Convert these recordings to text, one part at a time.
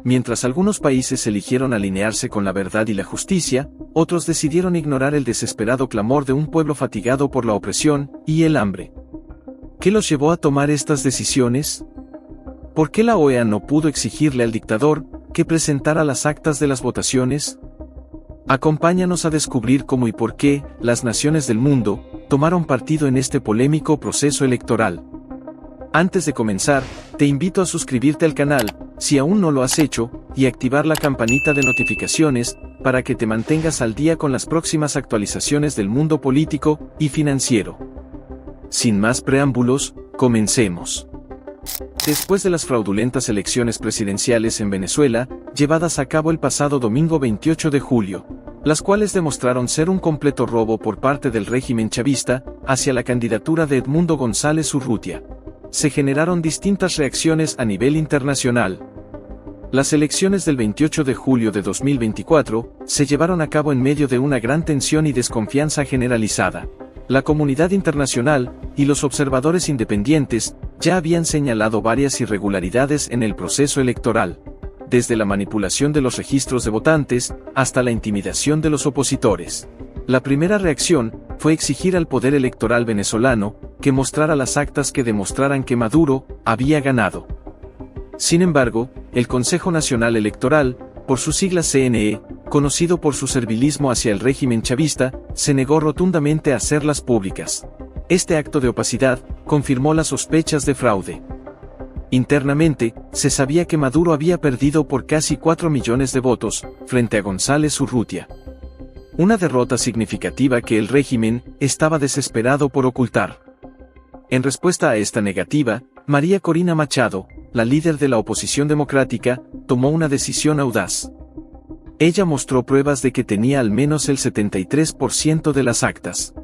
Mientras algunos países eligieron alinearse con la verdad y la justicia, otros decidieron ignorar el desesperado clamor de un pueblo fatigado por la opresión y el hambre. ¿Qué los llevó a tomar estas decisiones? ¿Por qué la OEA no pudo exigirle al dictador que presentara las actas de las votaciones? Acompáñanos a descubrir cómo y por qué las naciones del mundo tomaron partido en este polémico proceso electoral. Antes de comenzar, te invito a suscribirte al canal, si aún no lo has hecho, y activar la campanita de notificaciones, para que te mantengas al día con las próximas actualizaciones del mundo político y financiero. Sin más preámbulos, comencemos. Después de las fraudulentas elecciones presidenciales en Venezuela, llevadas a cabo el pasado domingo 28 de julio, las cuales demostraron ser un completo robo por parte del régimen chavista hacia la candidatura de Edmundo González Urrutia, se generaron distintas reacciones a nivel internacional. Las elecciones del 28 de julio de 2024 se llevaron a cabo en medio de una gran tensión y desconfianza generalizada. La comunidad internacional y los observadores independientes ya habían señalado varias irregularidades en el proceso electoral, desde la manipulación de los registros de votantes hasta la intimidación de los opositores. La primera reacción fue exigir al poder electoral venezolano que mostrara las actas que demostraran que Maduro había ganado. Sin embargo, el Consejo Nacional Electoral, por sus siglas CNE, conocido por su servilismo hacia el régimen chavista, se negó rotundamente a hacerlas públicas. Este acto de opacidad confirmó las sospechas de fraude. Internamente, se sabía que Maduro había perdido por casi 4 millones de votos, frente a González Urrutia. Una derrota significativa que el régimen estaba desesperado por ocultar. En respuesta a esta negativa, María Corina Machado, la líder de la oposición democrática, tomó una decisión audaz. Ella mostró pruebas de que tenía al menos el 73% de las actas,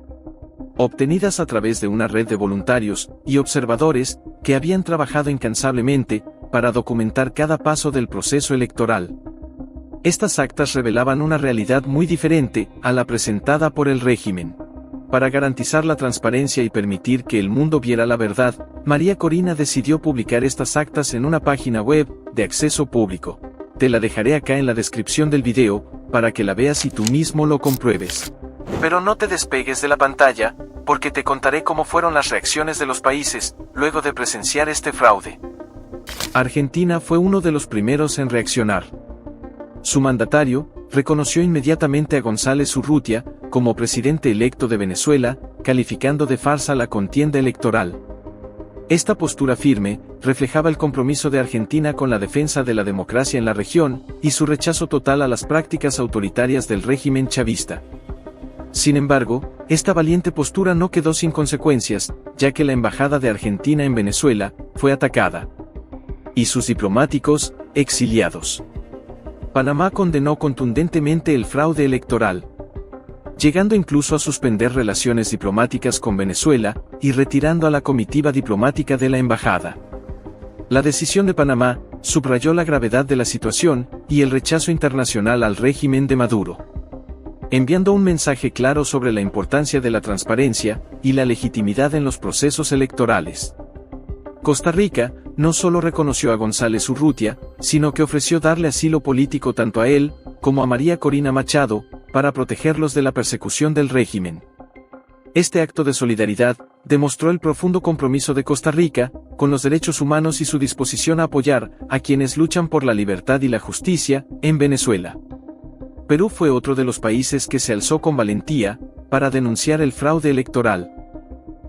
obtenidas a través de una red de voluntarios y observadores que habían trabajado incansablemente para documentar cada paso del proceso electoral. Estas actas revelaban una realidad muy diferente a la presentada por el régimen. Para garantizar la transparencia y permitir que el mundo viera la verdad, María Corina decidió publicar estas actas en una página web de acceso público. Te la dejaré acá en la descripción del video, para que la veas y tú mismo lo compruebes. Pero no te despegues de la pantalla, porque te contaré cómo fueron las reacciones de los países, luego de presenciar este fraude. Argentina fue uno de los primeros en reaccionar. Su mandatario reconoció inmediatamente a González Urrutia como presidente electo de Venezuela, calificando de farsa la contienda electoral. Esta postura firme reflejaba el compromiso de Argentina con la defensa de la democracia en la región y su rechazo total a las prácticas autoritarias del régimen chavista. Sin embargo, esta valiente postura no quedó sin consecuencias, ya que la embajada de Argentina en Venezuela fue atacada y sus diplomáticos exiliados. Panamá condenó contundentemente el fraude electoral, llegando incluso a suspender relaciones diplomáticas con Venezuela y retirando a la comitiva diplomática de la embajada. La decisión de Panamá subrayó la gravedad de la situación y el rechazo internacional al régimen de Maduro, enviando un mensaje claro sobre la importancia de la transparencia y la legitimidad en los procesos electorales. Costa Rica no solo reconoció a González Urrutia, sino que ofreció darle asilo político tanto a él como a María Corina Machado, para protegerlos de la persecución del régimen. Este acto de solidaridad demostró el profundo compromiso de Costa Rica con los derechos humanos y su disposición a apoyar a quienes luchan por la libertad y la justicia en Venezuela. Perú fue otro de los países que se alzó con valentía para denunciar el fraude electoral.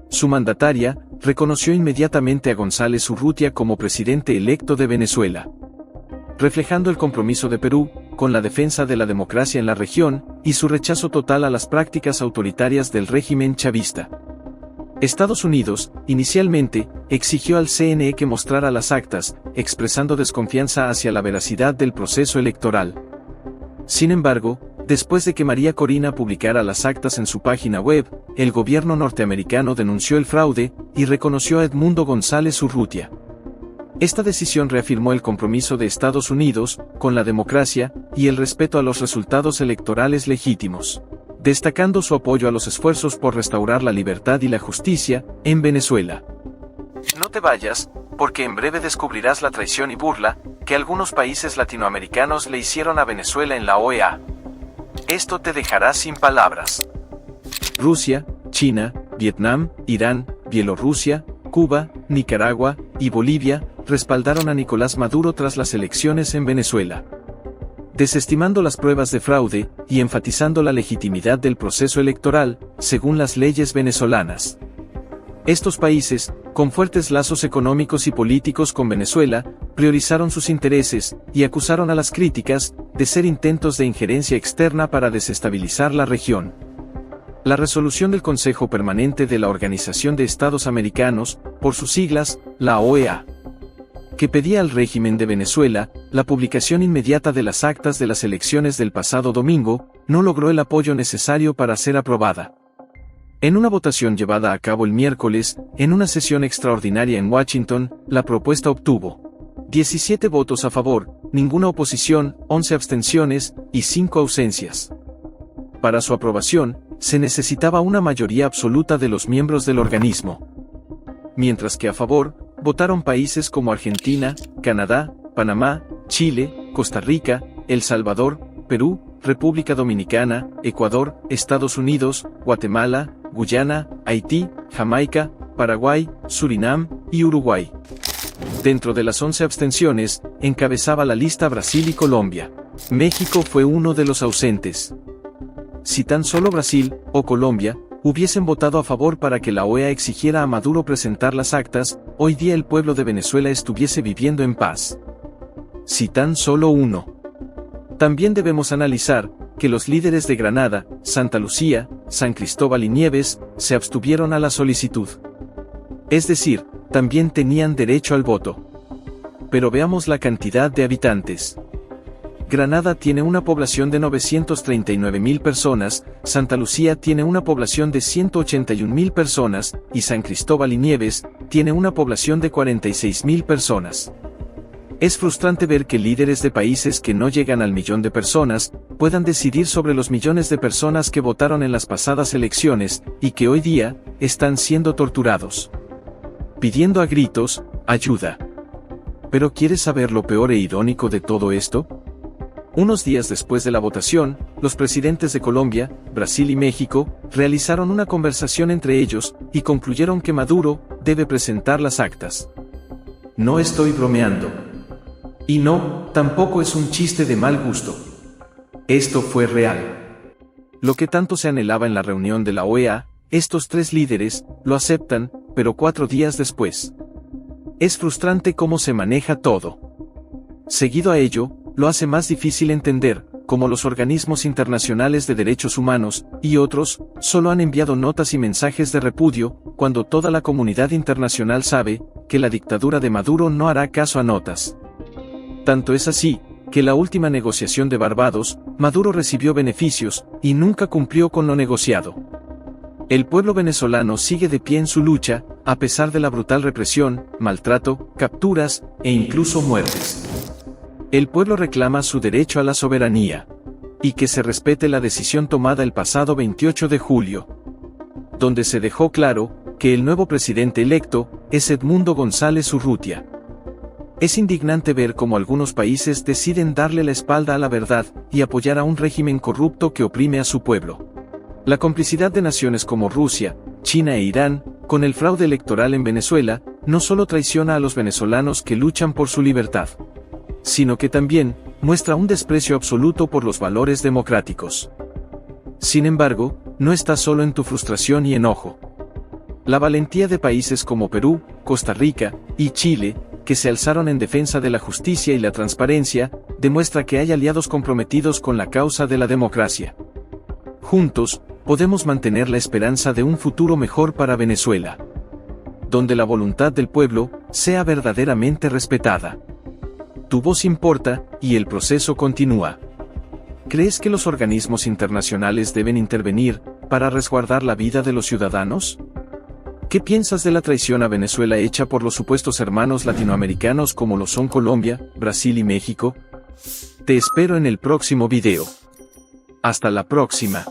Su mandataria reconoció inmediatamente a González Urrutia como presidente electo de Venezuela, reflejando el compromiso de Perú con la defensa de la democracia en la región y su rechazo total a las prácticas autoritarias del régimen chavista. Estados Unidos, inicialmente, exigió al CNE que mostrara las actas, expresando desconfianza hacia la veracidad del proceso electoral. Sin embargo, después de que María Corina publicara las actas en su página web, el gobierno norteamericano denunció el fraude y reconoció a Edmundo González Urrutia. Esta decisión reafirmó el compromiso de Estados Unidos con la democracia y el respeto a los resultados electorales legítimos, destacando su apoyo a los esfuerzos por restaurar la libertad y la justicia en Venezuela. No te vayas, porque en breve descubrirás la traición y burla que algunos países latinoamericanos le hicieron a Venezuela en la OEA. Esto te dejará sin palabras. Rusia, China, Vietnam, Irán, Bielorrusia, Cuba, Nicaragua y Bolivia respaldaron a Nicolás Maduro tras las elecciones en Venezuela. Desestimando las pruebas de fraude y enfatizando la legitimidad del proceso electoral, según las leyes venezolanas. Estos países, con fuertes lazos económicos y políticos con Venezuela, priorizaron sus intereses y acusaron a las críticas de ser intentos de injerencia externa para desestabilizar la región. La resolución del Consejo Permanente de la Organización de Estados Americanos, por sus siglas, la OEA, que pedía al régimen de Venezuela la publicación inmediata de las actas de las elecciones del pasado domingo, no logró el apoyo necesario para ser aprobada. En una votación llevada a cabo el miércoles, en una sesión extraordinaria en Washington, la propuesta obtuvo 17 votos a favor, ninguna oposición, 11 abstenciones y 5 ausencias. Para su aprobación, se necesitaba una mayoría absoluta de los miembros del organismo. Mientras que a favor, votaron países como Argentina, Canadá, Panamá, Chile, Costa Rica, El Salvador, Perú, República Dominicana, Ecuador, Estados Unidos, Guatemala, Guyana, Haití, Jamaica, Paraguay, Surinam y Uruguay. Dentro de las 11 abstenciones, encabezaba la lista Brasil y Colombia. México fue uno de los ausentes. Si tan solo Brasil, o Colombia, hubiesen votado a favor para que la OEA exigiera a Maduro presentar las actas, hoy día el pueblo de Venezuela estuviese viviendo en paz. Si tan solo uno. También debemos analizar que los líderes de Granada, Santa Lucía, San Cristóbal y Nieves, se abstuvieron a la solicitud. Es decir, también tenían derecho al voto. Pero veamos la cantidad de habitantes. Granada tiene una población de 939.000 personas, Santa Lucía tiene una población de 181.000 personas, y San Cristóbal y Nieves tiene una población de 46.000 personas. Es frustrante ver que líderes de países que no llegan al millón de personas puedan decidir sobre los millones de personas que votaron en las pasadas elecciones y que hoy día están siendo torturados, pidiendo a gritos ayuda. ¿Pero quieres saber lo peor e irónico de todo esto? Unos días después de la votación, los presidentes de Colombia, Brasil y México realizaron una conversación entre ellos y concluyeron que Maduro debe presentar las actas. No estoy bromeando. Y no, tampoco es un chiste de mal gusto. Esto fue real. Lo que tanto se anhelaba en la reunión de la OEA, estos tres líderes lo aceptan, pero 4 días después. Es frustrante cómo se maneja todo. Seguido a ello, lo hace más difícil entender cómo los organismos internacionales de derechos humanos y otros solo han enviado notas y mensajes de repudio cuando toda la comunidad internacional sabe que la dictadura de Maduro no hará caso a notas. Tanto es así que la última negociación de Barbados, Maduro recibió beneficios y nunca cumplió con lo negociado. El pueblo venezolano sigue de pie en su lucha, a pesar de la brutal represión, maltrato, capturas e incluso muertes. El pueblo reclama su derecho a la soberanía. Y que se respete la decisión tomada el pasado 28 de julio. Donde se dejó claro que el nuevo presidente electo es Edmundo González Urrutia. Es indignante ver cómo algunos países deciden darle la espalda a la verdad y apoyar a un régimen corrupto que oprime a su pueblo. La complicidad de naciones como Rusia, China e Irán, con el fraude electoral en Venezuela, no solo traiciona a los venezolanos que luchan por su libertad, sino que también muestra un desprecio absoluto por los valores democráticos. Sin embargo, no está solo en tu frustración y enojo. La valentía de países como Perú, Costa Rica y Chile, que se alzaron en defensa de la justicia y la transparencia, demuestra que hay aliados comprometidos con la causa de la democracia. Juntos, podemos mantener la esperanza de un futuro mejor para Venezuela, donde la voluntad del pueblo sea verdaderamente respetada. Tu voz importa, y el proceso continúa. ¿Crees que los organismos internacionales deben intervenir para resguardar la vida de los ciudadanos? ¿Qué piensas de la traición a Venezuela hecha por los supuestos hermanos latinoamericanos como lo son Colombia, Brasil y México? Te espero en el próximo video. Hasta la próxima.